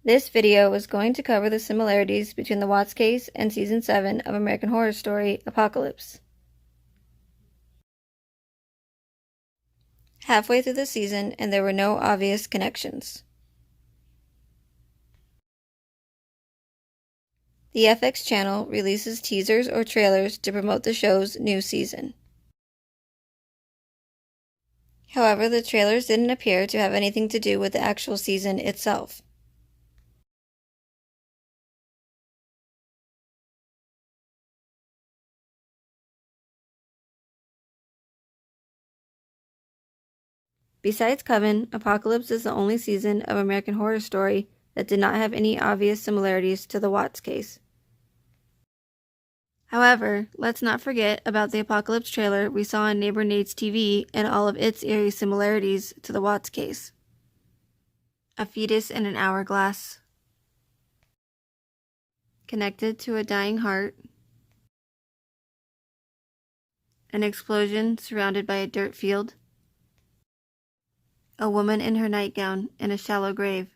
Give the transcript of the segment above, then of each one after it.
This video is going to cover the similarities between the Watts case and Season 7 of American Horror Story Apocalypse. Halfway through the season, and there were no obvious connections. The FX channel releases teasers or trailers to promote the show's new season. However, the trailers didn't appear to have anything to do with the actual season itself. Besides Coven, Apocalypse is the only season of American Horror Story that did not have any obvious similarities to the Watts case. However, let's not forget about the Apocalypse trailer we saw on Neighbor Nate's TV and all of its eerie similarities to the Watts case. A fetus in an hourglass, connected to a dying heart, an explosion surrounded by a dirt field, a woman in her nightgown in a shallow grave,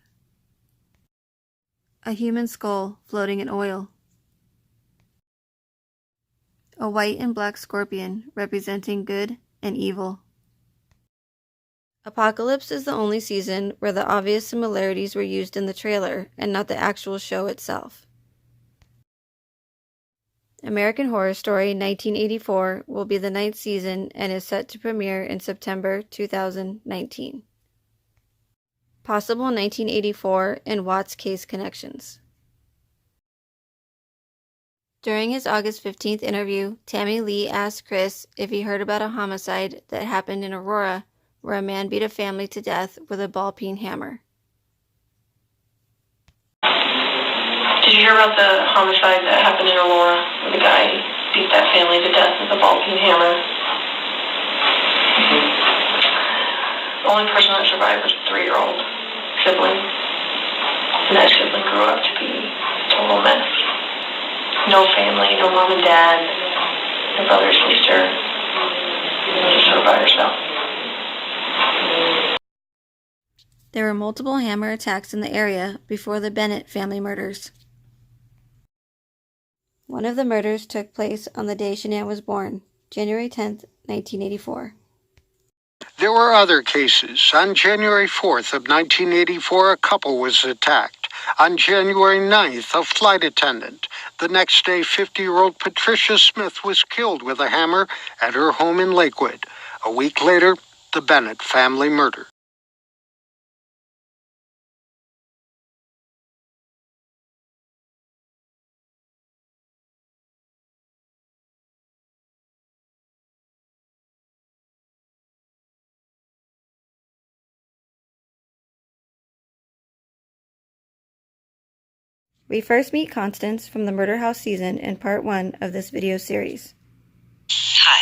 a human skull floating in oil, a white and black scorpion representing good and evil. Apocalypse is the only season where the obvious similarities were used in the trailer and not the actual show itself. American Horror Story 1984 will be the 9th season and is set to premiere in September 2019. Possible 1984 and Watts case connections. During his August 15th interview, Tammy Lee asked Chris if he heard about a homicide that happened in Aurora where a man beat a family to death with a ball-peen hammer. Did you hear about the homicide that happened in Aurora where the guy beat that family to death with a ball-peen hammer? The only person that survived was a 3-year-old sibling. And that sibling grew up to be a total mess. No family, no mom and dad, no brother or sister. Just sort of by herself. There were multiple hammer attacks in the area before the Bennett family murders. One of the murders took place on the day Shanann was born, January 10th, 1984. There were other cases. On January 4th of 1984, a couple was attacked. On January 9th, a flight attendant. The next day, 50-year-old Patricia Smith was killed with a hammer at her home in Lakewood. A week later, the Bennett family murder. We first meet Constance from the Murder House season in part 1 of this video series. Hi.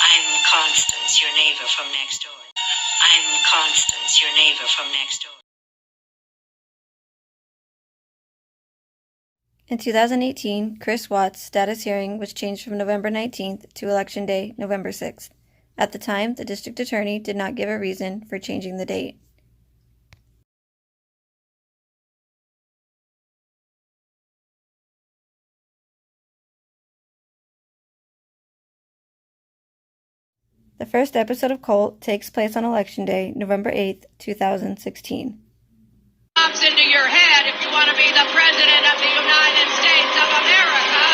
I'm Constance, your neighbor from next door. In 2018, Chris Watts' status hearing was changed from November 19th to Election Day, November 6th. At the time, the district attorney did not give a reason for changing the date. The first episode of Kult takes place on Election Day, November 8th, 2016. Pops into your head if you want to be the President of the United States of America.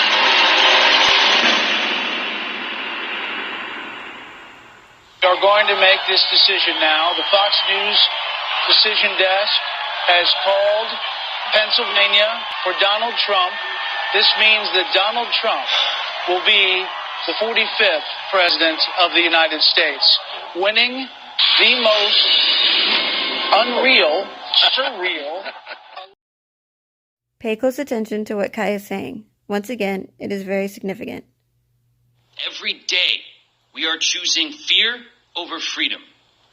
We are going to make this decision now. The Fox News decision desk has called Pennsylvania for Donald Trump. This means that Donald Trump will be the 45th President of the United States, winning the most unreal, surreal. Pay close attention to what Kai is saying. Once again, it is very significant. Every day, we are choosing fear over freedom.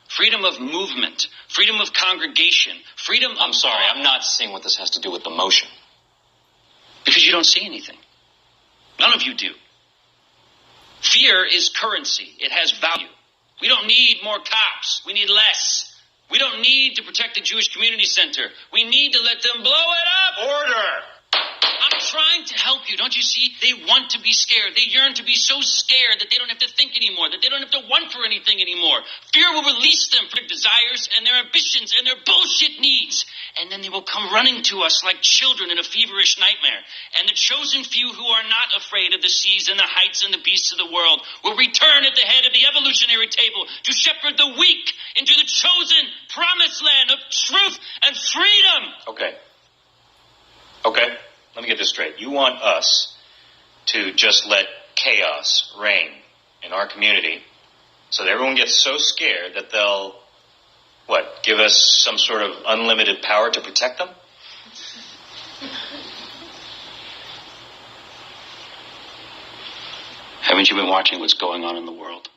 Freedom of movement, freedom of congregation, freedom of... I'm sorry, I'm not seeing what this has to do with the motion. Because you don't see anything. None of you do. Fear is currency. It has value. We don't need more cops. We need less. We don't need to protect the Jewish Community Center. We need to let them blow it up. Order! I'm trying to help you, don't you see? They want to be scared. They yearn to be so scared that they don't have to think anymore, that they don't have to want for anything anymore. Fear will release them from their desires and their ambitions and their bullshit needs. And then they will come running to us like children in a feverish nightmare. And the chosen few who are not afraid of the seas and the heights and the beasts of the world will return at the head of the evolutionary table to shepherd the weak into the chosen promised land of truth and freedom. Okay. Let me get this straight. You want us to just let chaos reign in our community so that everyone gets so scared that they'll, give us some sort of unlimited power to protect them? Haven't you been watching what's going on in the world?